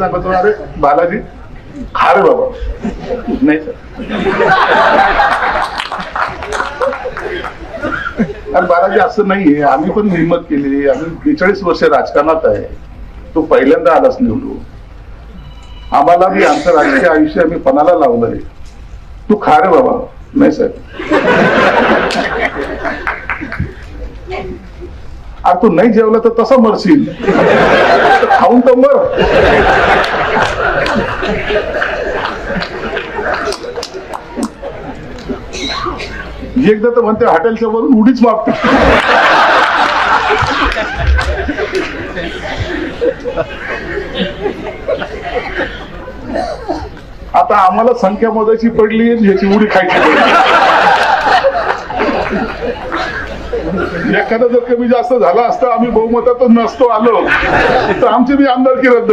सांगतो, अरे बालाजी खा रे बाबा. नाही सर, अरे बालाजी असं नाहीये, आम्ही पण हिंमत केली, आम्ही 42 वर्ष राजकारणात आहे, तो पहिल्यांदा आलाच निवडू, आम्हाला बी आमचं राजकीय आयुष्य आम्ही पणाला लावलंय, तू खा रे बाबा. नाही साहेब, अरे तू नाही जेवला तर तसा मरशील, खाऊन तर मर. एकदा तर म्हणते हॉटेलच्या वरून उडीच मागतो. आता आम्हाला संख्या मोजायची पडली, ह्याची उडी खायची पडली. एखादा जर कमी जास्त झाला असता, आम्ही बहुमतातच नसतो आलो, तर आमची बी आमदारकी रद्द.